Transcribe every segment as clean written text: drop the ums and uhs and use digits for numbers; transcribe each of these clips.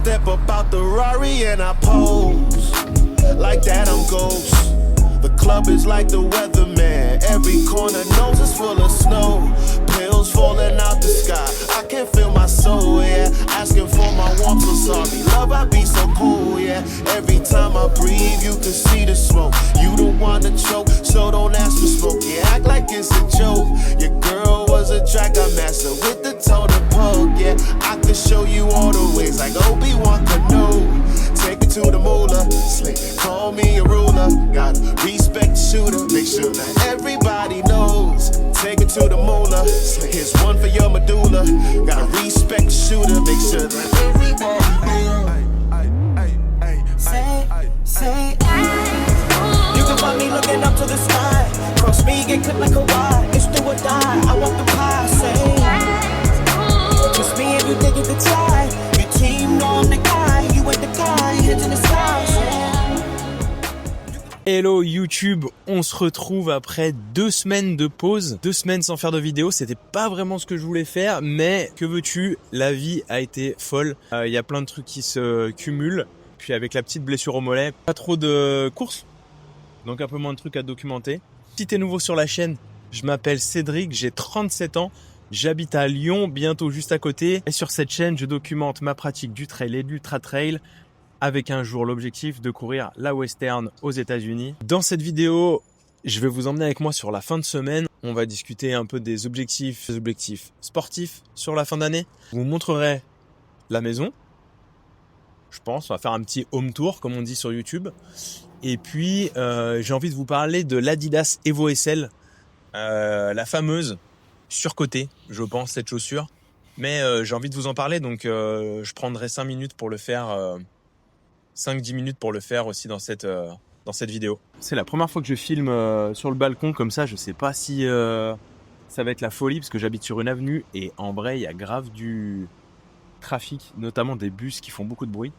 step up out the Rari and I pose. Like that I'm Ghost. The club is like the weatherman. Every corner knows it's full of snow. Pills falling out the sky. I can feel my soul, yeah. Asking for my warmth, so sorry. Love, I be so cool, yeah. Every time I breathe, you can see the smoke. You don't wanna choke, so don't ask for smoke. Yeah, act like it's a joke. Your girl was a track I master with the totem pole, yeah. I could show you all the ways like Obi-Wan Kenobi. Take me to the moolah, slick, call me a ruler. Gotta respect the shooter, make sure that everybody knows. Take it to the moolah, slick, here's one for your medulla. Gotta respect the shooter, make sure that everybody knows. Say, you can find me looking up to the sky. Cross me, get clipped like a ride. It's do or die, I want the pie. Say, trust me if you take it to try. Your team know I'm the guy. You ain't the guy, heads in the sky. Hello YouTube, on se retrouve après 2 semaines de pause, 2 semaines sans faire de vidéo. C'était pas vraiment ce que je voulais faire, mais que veux-tu, la vie a été folle. Y a plein de trucs qui se cumulent. Puis avec la petite blessure au mollet, pas trop de courses, donc un peu moins de trucs à documenter. Si t'es nouveau sur la chaîne, je m'appelle Cédric, j'ai 37 ans. J'habite à Lyon, bientôt juste à côté. Et sur cette chaîne, je documente ma pratique du trail et de l'ultra trail avec un jour l'objectif de courir la Western aux États-Unis. Dans cette vidéo, je vais vous emmener avec moi sur la fin de semaine. On va discuter un peu des objectifs sportifs sur la fin d'année. Je vous montrerai la maison. Je pense, on va faire un petit home tour comme on dit sur YouTube. Et puis, j'ai envie de vous parler de l'Adidas Evo SL, la fameuse surcotée, je pense, cette chaussure. Mais j'ai envie de vous en parler, donc je prendrai 5 minutes pour le faire, 5-10 minutes pour le faire aussi dans cette vidéo. C'est la première fois que je filme sur le balcon comme ça. Je sais pas si ça va être la folie parce que j'habite sur une avenue et en vrai, il y a grave du trafic, notamment des bus qui font beaucoup de bruit.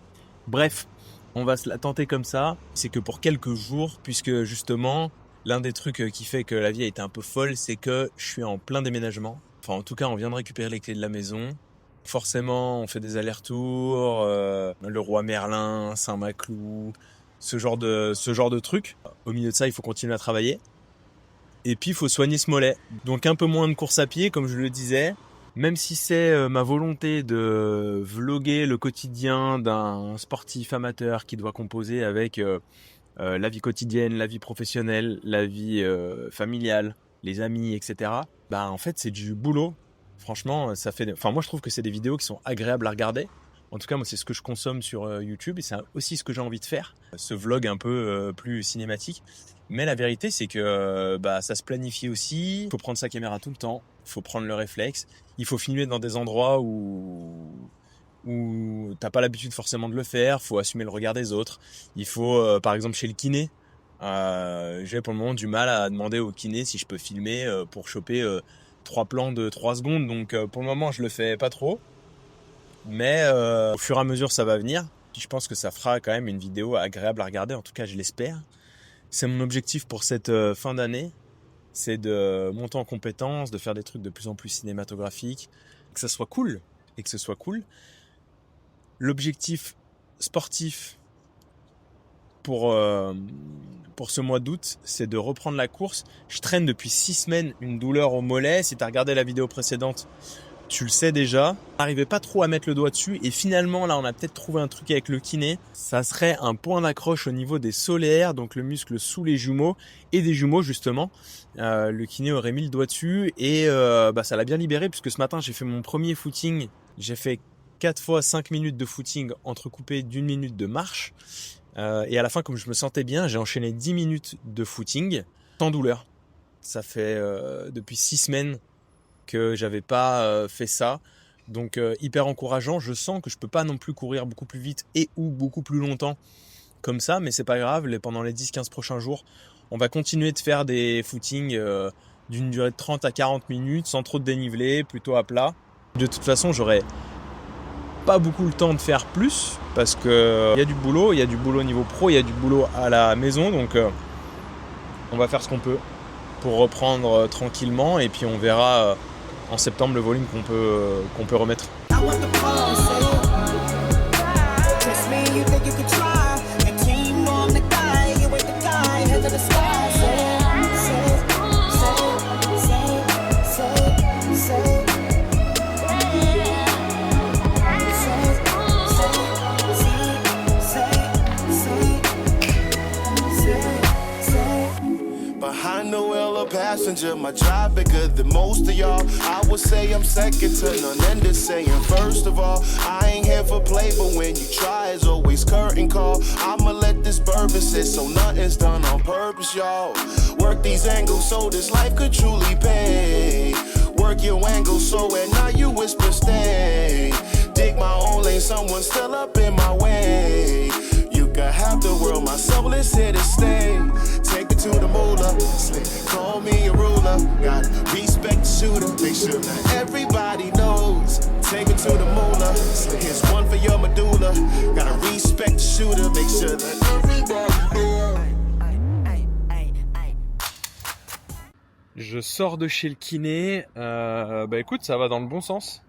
Bref, on va se la tenter comme ça. C'est que pour quelques jours, puisque justement, l'un des trucs qui fait que la vie a été un peu folle, c'est que je suis en plein déménagement. Enfin, en tout cas, on vient de récupérer les clés de la maison. Forcément, on fait des allers-retours, le Roi Merlin, Saint-Maclou, ce genre de trucs. Au milieu de ça, il faut continuer à travailler. Et puis, il faut soigner ce mollet. Donc, un peu moins de course à pied, comme je le disais. Même si c'est ma volonté de vlogger le quotidien d'un sportif amateur qui doit composer avec la vie quotidienne, la vie professionnelle, la vie familiale, les amis, etc. Bah, en fait, c'est du boulot. Franchement, moi je trouve que c'est des vidéos qui sont agréables à regarder. En tout cas, moi c'est ce que je consomme sur YouTube et c'est aussi ce que j'ai envie de faire. Ce vlog un peu plus cinématique. Mais la vérité, c'est que ça se planifie aussi. Il faut prendre sa caméra tout le temps. Il faut prendre le réflexe. Il faut filmer dans des endroits où t'as pas l'habitude forcément de le faire. Il faut assumer le regard des autres. Il faut, par exemple, chez le kiné. J'ai pour le moment du mal à demander au kiné si je peux filmer pour choper 3 plans de 3 secondes. Donc pour le moment, je le fais pas trop. Mais au fur et à mesure, ça va venir. Je pense que ça fera quand même une vidéo agréable à regarder. En tout cas, je l'espère. C'est mon objectif pour cette fin d'année. C'est de monter en compétences, de faire des trucs de plus en plus cinématographiques, que ça soit cool et que ce soit cool. L'objectif sportif pour ce mois d'août, c'est de reprendre la course. Je traîne depuis 6 semaines une douleur au mollet. Si tu as regardé la vidéo précédente, tu le sais déjà. J'arrivais pas trop à mettre le doigt dessus et finalement là on a peut-être trouvé un truc avec le kiné. Ça serait un point d'accroche au niveau des solaires, donc le muscle sous les jumeaux et des jumeaux justement. Le kiné aurait mis le doigt dessus et ça l'a bien libéré puisque ce matin j'ai fait mon premier footing. J'ai fait 4 fois 5 minutes de footing entrecoupé d'1 minute de marche. Et à la fin, comme je me sentais bien, j'ai enchaîné 10 minutes de footing sans douleur. Ça fait depuis 6 semaines que j'avais pas fait ça. Donc hyper encourageant. Je sens que je peux pas non plus courir beaucoup plus vite et ou beaucoup plus longtemps comme ça, mais c'est pas grave. Pendant les 10-15 prochains jours, on va continuer de faire des footings d'une durée de 30 à 40 minutes sans trop de dénivelé, plutôt à plat. De toute façon, j'aurai pas beaucoup le temps de faire plus parce que il y a du boulot au niveau pro, il y a du boulot à la maison, donc on va faire ce qu'on peut pour reprendre tranquillement et puis on verra en septembre le volume qu'on peut remettre. passenger, my drive bigger than most of y'all. I would say I'm second to none, and just saying first of all, I ain't here for play, but when you try, it's always curtain call. I'ma let this bourbon sit so nothing's done on purpose, y'all. Work these angles so this life could truly pay. Work your angles so at night you whisper stay. Dig my own lane, someone still up in my way. You can have the world, my soul is here to stay. Take it to the moolah, call me a ruler. Gotta respect the shooter, make sure that everybody knows. Take it to the moolah, here's one for your medulla. Gotta respect the shooter, make sure that everybody knows. Je sors de chez le kiné, bah écoute, ça va dans le bon sens.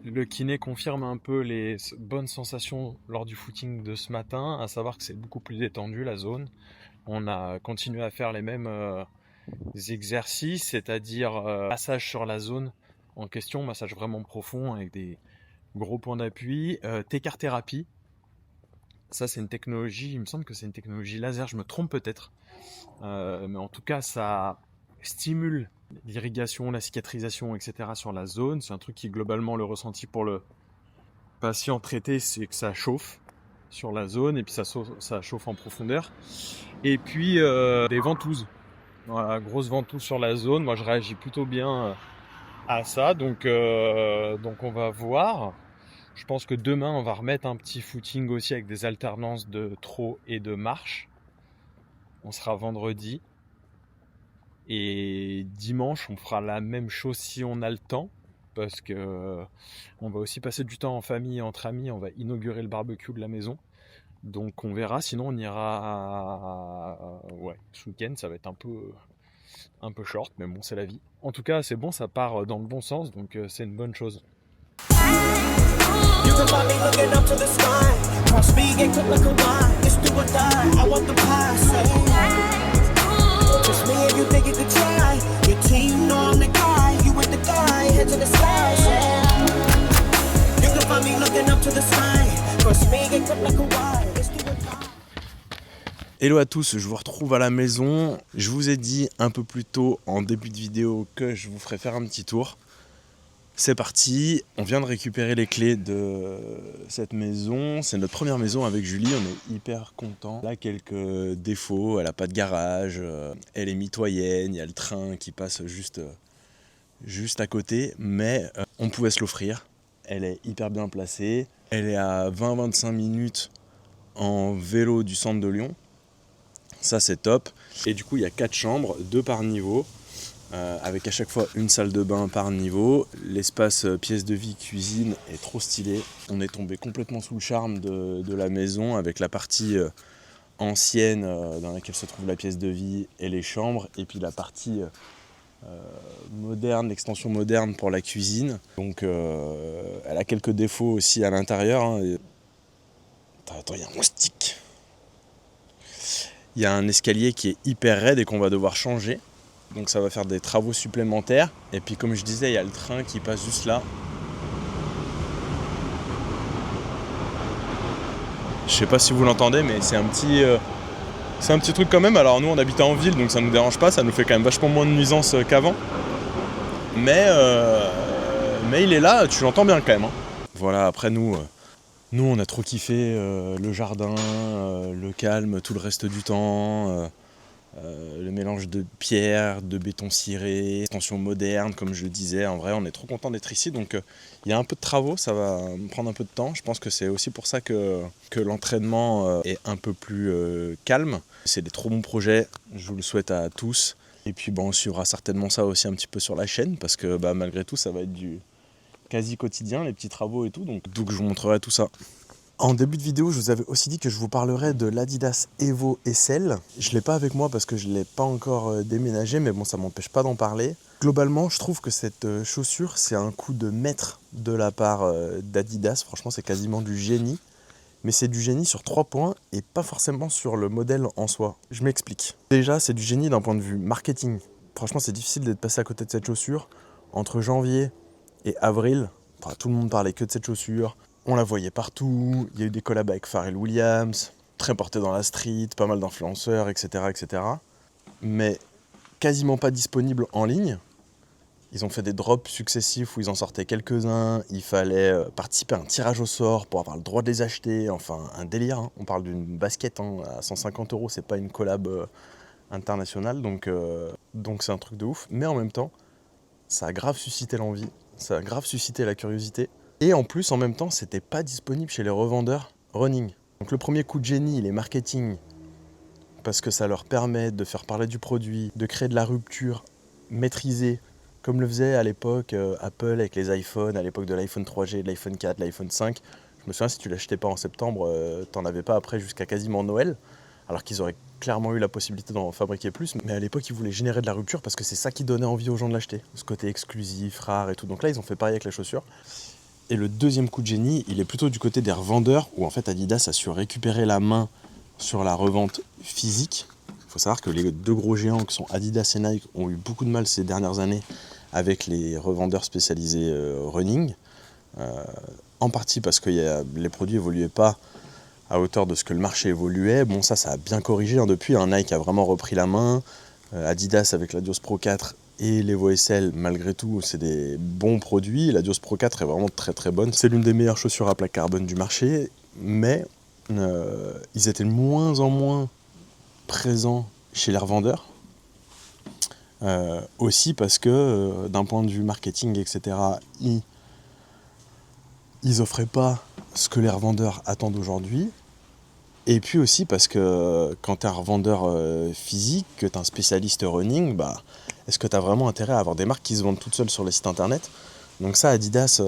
Le kiné confirme un peu les bonnes sensations lors du footing de ce matin, à savoir que c'est beaucoup plus détendu la zone. On a continué à faire les mêmes exercices, c'est-à-dire massage sur la zone en question, massage vraiment profond avec des gros points d'appui, T-car-thérapie. Ça c'est une technologie, il me semble que c'est une technologie laser, je me trompe peut-être, mais en tout cas ça stimule l'irrigation, la cicatrisation, etc. sur la zone. C'est un truc qui globalement le ressenti pour le patient traité, c'est que ça chauffe sur la zone et puis ça chauffe en profondeur. Et puis des ventouses, voilà, grosse ventouse sur la zone. Moi je réagis plutôt bien à ça, donc on va voir. Je pense que demain on va remettre un petit footing aussi avec des alternances de trot et de marche. On sera vendredi. Et dimanche, on fera la même chose si on a le temps, parce que on va aussi passer du temps en famille, entre amis. On va inaugurer le barbecue de la maison, donc on verra. Sinon, on ira, ouais, ce week-end, ça va être un peu short, mais bon, c'est la vie. En tout cas, c'est bon, ça part dans le bon sens, donc c'est une bonne chose. You can find me looking up to the sky. Cross me and cook like a wine. It's do or die. I want the pie. Just me and you think you could try. Your team know I'm the guy. You with the guy. Head to the sky. You can find me looking up to the sky. Cross me and cook like a wine. It's do or die. Hello à tous, je vous retrouve à la maison. Je vous ai dit un peu plus tôt en début de vidéo que je vous ferais faire un petit tour. C'est parti, on vient de récupérer les clés de cette maison. C'est notre première maison avec Julie, on est hyper contents. Elle a quelques défauts, elle n'a pas de garage, elle est mitoyenne, il y a le train qui passe juste à côté, mais on pouvait se l'offrir. Elle est hyper bien placée, elle est à 20-25 minutes en vélo du centre de Lyon. Ça c'est top. Et du coup il y a 4 chambres, 2 par niveau. Avec à chaque fois une salle de bain par niveau. L'espace pièce de vie cuisine est trop stylé. On est tombé complètement sous le charme de la maison avec la partie ancienne dans laquelle se trouve la pièce de vie et les chambres, et puis la partie moderne, l'extension moderne pour la cuisine. Donc elle a quelques défauts aussi à l'intérieur, hein. Attends, il y a un moustique. Il y a un escalier qui est hyper raide et qu'on va devoir changer. Donc ça va faire des travaux supplémentaires. Et puis comme je disais, il y a le train qui passe juste là. Je sais pas si vous l'entendez, mais c'est un petit truc quand même. Alors nous on habite en ville, donc ça nous dérange pas, ça nous fait quand même vachement moins de nuisances qu'avant. Mais il est là, tu l'entends bien quand même, hein. Voilà, après nous on a trop kiffé le jardin, le calme, tout le reste du temps. Le mélange de pierre, de béton ciré, extension moderne, comme je le disais. En vrai, on est trop content d'être ici. Donc, il y a un peu de travaux, ça va me prendre un peu de temps. Je pense que c'est aussi pour ça que l'entraînement est un peu plus calme. C'est des trop bons projets, je vous le souhaite à tous. Et puis, bon, on suivra certainement ça aussi un petit peu sur la chaîne, parce que malgré tout, ça va être du quasi quotidien, les petits travaux et tout. Donc je vous montrerai tout ça. En début de vidéo, je vous avais aussi dit que je vous parlerais de l'Adidas Evo SL. Je ne l'ai pas avec moi parce que je ne l'ai pas encore déménagé, mais bon, ça ne m'empêche pas d'en parler. Globalement, je trouve que cette chaussure, c'est un coup de maître de la part d'Adidas. Franchement, c'est quasiment du génie. Mais c'est du génie sur 3 points et pas forcément sur le modèle en soi. Je m'explique. Déjà, c'est du génie d'un point de vue marketing. Franchement, c'est difficile d'être passé à côté de cette chaussure. Entre janvier et avril, tout le monde parlait que de cette chaussure. On la voyait partout, il y a eu des collabs avec Pharrell Williams, très portée dans la street, pas mal d'influenceurs, etc., etc. Mais quasiment pas disponibles en ligne. Ils ont fait des drops successifs où ils en sortaient quelques-uns. Il fallait participer à un tirage au sort pour avoir le droit de les acheter. Enfin, un délire. Hein. On parle d'une basket à 150 €. C'est pas une collab internationale. Donc c'est un truc de ouf. Mais en même temps, ça a grave suscité l'envie. Ça a grave suscité la curiosité. Et en plus, en même temps, c'était pas disponible chez les revendeurs running. Donc le premier coup de génie, il est marketing. Parce que ça leur permet de faire parler du produit, de créer de la rupture maîtrisée. Comme le faisait à l'époque Apple avec les iPhones, à l'époque de l'iPhone 3G, de l'iPhone 4, de l'iPhone 5. Je me souviens, si tu l'achetais pas en septembre, t'en avais pas après jusqu'à quasiment Noël. Alors qu'ils auraient clairement eu la possibilité d'en fabriquer plus. Mais à l'époque, ils voulaient générer de la rupture parce que c'est ça qui donnait envie aux gens de l'acheter. Ce côté exclusif, rare et tout. Donc là, ils ont fait pareil avec les chaussures. Et le deuxième coup de génie, il est plutôt du côté des revendeurs, où en fait Adidas a su récupérer la main sur la revente physique. Il faut savoir que les deux gros géants qui sont Adidas et Nike ont eu beaucoup de mal ces dernières années avec les revendeurs spécialisés running, en partie parce que les produits évoluaient pas à hauteur de ce que le marché évoluait. Bon, ça a bien corrigé hein, depuis. Hein. Nike a vraiment repris la main. Adidas avec la Dios Pro 4 et l'Evo SL, malgré tout, c'est des bons produits. La Dios Pro 4 est vraiment très très bonne. C'est l'une des meilleures chaussures à plaque carbone du marché, mais ils étaient de moins en moins présents chez les revendeurs. Aussi parce que d'un point de vue marketing, etc., ils offraient pas ce que les revendeurs attendent aujourd'hui. Et puis aussi parce que quand tu es un revendeur physique, que tu es un spécialiste running, est-ce que tu as vraiment intérêt à avoir des marques qui se vendent toutes seules sur les sites internet ? Donc ça, Adidas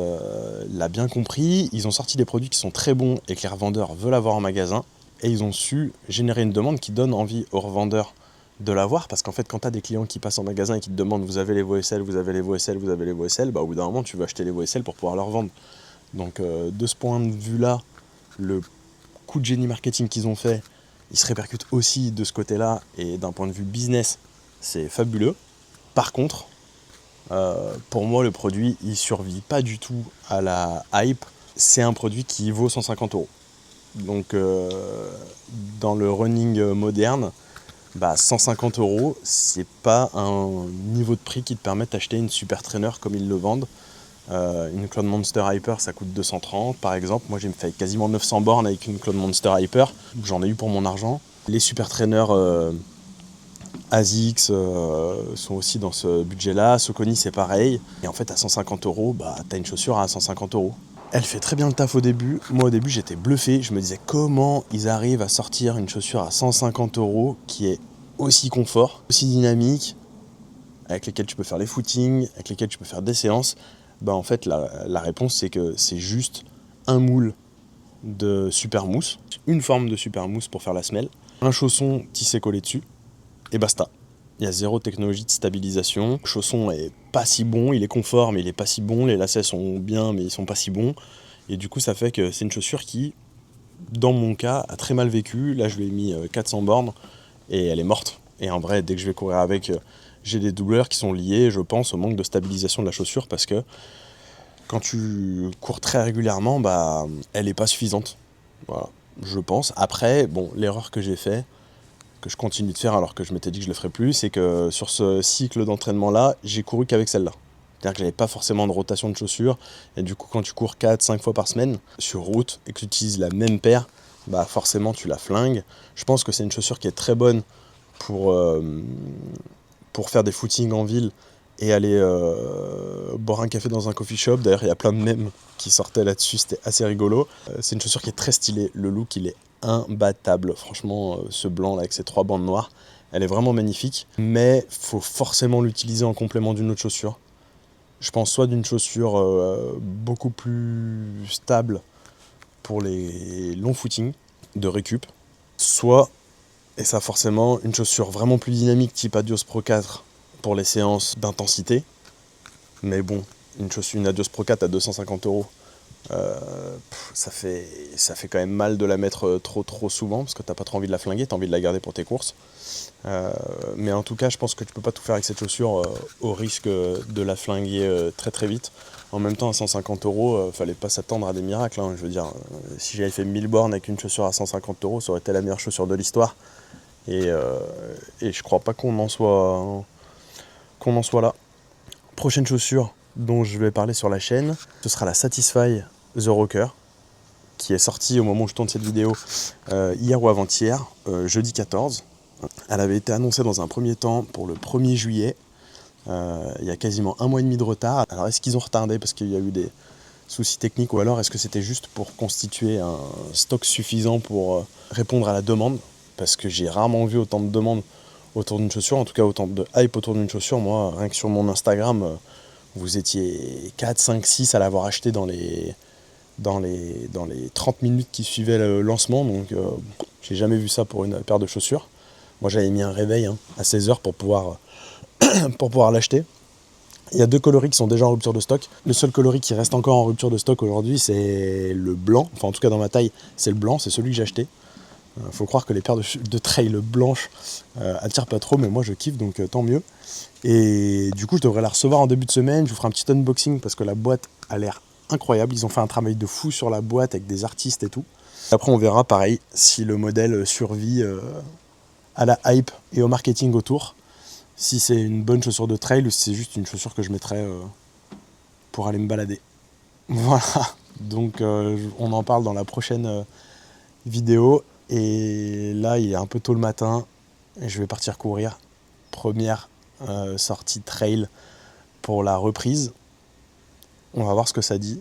l'a bien compris. Ils ont sorti des produits qui sont très bons et que les revendeurs veulent avoir en magasin. Et ils ont su générer une demande qui donne envie aux revendeurs de l'avoir, parce qu'en fait quand tu as des clients qui passent en magasin et qui te demandent vous avez les Evo SL, vous avez les Evo SL, vous avez les Evo SL, au bout d'un moment tu veux acheter les Evo SL pour pouvoir leur vendre. Donc de ce point de vue là, le coup de génie marketing qu'ils ont fait, il se répercute aussi de ce côté là, et d'un point de vue business c'est fabuleux. Par contre pour moi le produit il survit pas du tout à la hype. C'est un produit qui vaut 150 €. Donc dans le running moderne, 150 €, c'est pas un niveau de prix qui te permet d'acheter une super trainer comme ils le vendent. Une Cloud Monster Hyper, ça coûte 230 par exemple. Moi j'ai fait quasiment 900 bornes avec une Cloud Monster Hyper. J'en ai eu pour mon argent. Les super trainers ASICS sont aussi dans ce budget-là. Saucony c'est pareil. Et en fait à 150 €, t'as une chaussure à 150 €. Elle fait très bien le taf au début. Moi au début j'étais bluffé. Je me disais comment ils arrivent à sortir une chaussure à 150 € qui est aussi confort, aussi dynamique, avec lesquelles tu peux faire les footings, avec lesquelles tu peux faire des séances. En fait la réponse c'est que c'est juste un moule de super mousse, une forme de super mousse pour faire la semelle, un chausson tissé collé dessus et basta. Il y a zéro technologie de stabilisation. Le chausson est pas si bon, il est confort mais il est pas si bon, les lacets sont bien mais ils sont pas si bons. Et du coup ça fait que c'est une chaussure qui, dans mon cas, a très mal vécu. Là je lui ai mis 400 bornes et elle est morte. Et en vrai dès que je vais courir avec, j'ai des douleurs qui sont liées, je pense, au manque de stabilisation de la chaussure, parce que quand tu cours très régulièrement, elle est pas suffisante. Voilà, je pense. Après, l'erreur que j'ai fait, que je continue de faire alors que je m'étais dit que je le ferais plus, c'est que sur ce cycle d'entraînement-là, j'ai couru qu'avec celle-là. C'est-à-dire que j'avais pas forcément de rotation de chaussures, et du coup quand tu cours 4-5 fois par semaine sur route et que tu utilises la même paire, forcément tu la flingues. Je pense que c'est une chaussure qui est très bonne pour faire des footings en ville et aller boire un café dans un coffee shop. D'ailleurs il y a plein de mèmes qui sortaient là-dessus, c'était assez rigolo. C'est une chaussure qui est très stylée, le look il est imbattable, franchement ce blanc là avec ces 3 bandes noires, elle est vraiment magnifique, mais faut forcément l'utiliser en complément d'une autre chaussure. Je pense soit d'une chaussure beaucoup plus stable pour les longs footings de récup, soit, et ça forcément, une chaussure vraiment plus dynamique type Adios Pro 4 pour les séances d'intensité. Mais une Adios Pro 4 à 250 €, ça fait quand même mal de la mettre trop souvent, parce que t'as pas trop envie de la flinguer, t'as envie de la garder pour tes courses. Mais en tout cas, je pense que tu peux pas tout faire avec cette chaussure au risque de la flinguer très très vite. En même temps, à 150 €, fallait pas s'attendre à des miracles. Je veux dire, si j'avais fait 1000 bornes avec une chaussure à 150 €, ça aurait été la meilleure chaussure de l'histoire. Et je crois pas qu'on en soit qu'on en soit là. Prochaine chaussure dont je vais parler sur la chaîne, ce sera la Satisfy The Rocker, qui est sortie au moment où je tourne cette vidéo hier ou avant-hier, jeudi 14. Elle avait été annoncée dans un premier temps pour le 1er juillet. Il y a quasiment 1 mois et demi de retard. Alors est-ce qu'ils ont retardé parce qu'il y a eu des soucis techniques, ou alors est-ce que c'était juste pour constituer un stock suffisant pour répondre à la demande? Parce que j'ai rarement vu autant de demandes autour d'une chaussure, en tout cas autant de hype autour d'une chaussure. Moi, rien que sur mon Instagram, vous étiez 4, 5, 6 à l'avoir acheté dans les 30 minutes qui suivaient le lancement, donc j'ai jamais vu ça pour une paire de chaussures. Moi j'avais mis un réveil à 16h pour pouvoir l'acheter. Il y a 2 coloris qui sont déjà en rupture de stock. Le seul coloris qui reste encore en rupture de stock aujourd'hui, c'est le blanc. Enfin en tout cas dans ma taille, c'est le blanc, c'est celui que j'ai acheté. Faut croire que les paires de trail blanches attirent pas trop, mais moi je kiffe, donc tant mieux. Et du coup je devrais la recevoir en début de semaine. Je vous ferai un petit unboxing parce que la boîte a l'air incroyable. Ils ont fait un travail de fou sur la boîte avec des artistes et tout. Après on verra pareil si le modèle survit à la hype et au marketing autour. Si c'est une bonne chaussure de trail ou si c'est juste une chaussure que je mettrais pour aller me balader. Voilà, donc on en parle dans la prochaine vidéo. Et là il est un peu tôt le matin et je vais partir courir. Première sortie trail pour la reprise. On va voir ce que ça dit.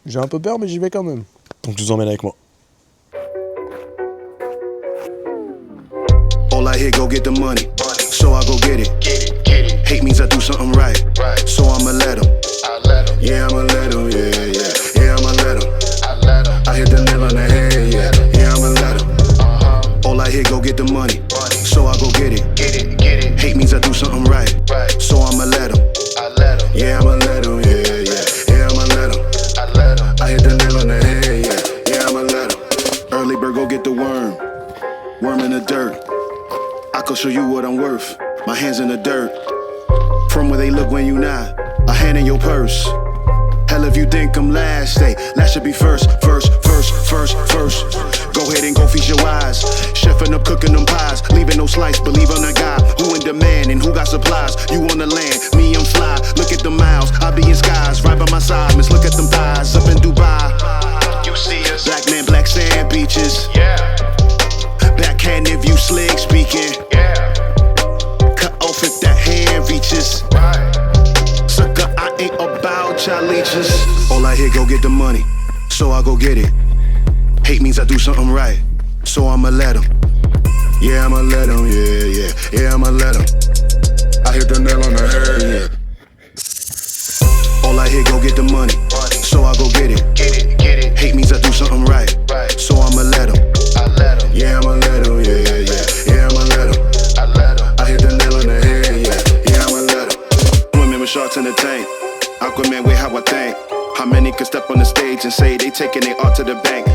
J'ai un peu peur mais j'y vais quand même. Donc je vous emmène avec moi. All I hear, go get the money, so I go get it. Hate means I do something right, so I'ma let 'em. Yeah, I'ma let 'em, yeah, I'ma let 'em. I hit the nail on the head, yeah, I'ma let 'em. All I hear, go get the money, so I go get it. Hate means I do something right, so I'ma let 'em. Yeah, I'ma let 'em, yeah, I'ma let 'em. I hit the nail on the head, yeah, I'ma let 'em. Early bird, go get the worm in the dirt. I could show you what I'm worth. My hands in the dirt. From where they look when you not. A hand in your purse. Hell if you think I'm last, hey, last should be first. Go ahead and go feast your eyes. Chefing up, cooking them pies. Leaving no slice, believe on a guy. Who in demand and who got supplies? You on the land, me I'm fly. Look at the miles, I be in skies. Right by my side, miss look at them thighs. Up in Dubai. You see us. Black man, black sand beaches. Yeah. Backhand if you slick speaking. Yeah. Cut off if that hand reaches. Right. Sucker, I ain't about y'all leeches. All I hear, go get the money, so I go get it. Hate means I do something right, so I'ma let 'em. Yeah, I'ma let 'em, yeah, I'ma let 'em. I hit the nail on the head, yeah. All I hear, go get the money, so I go get it. Hate means I do something right, so I'ma let 'em. Yeah, I'ma let 'em, yeah, I'ma let 'em. I hit the nail on the head, yeah, I'ma let 'em. Women with sharks in the tank, Aquaman with how I think. How many could step on the stage and say they taking their art to the bank?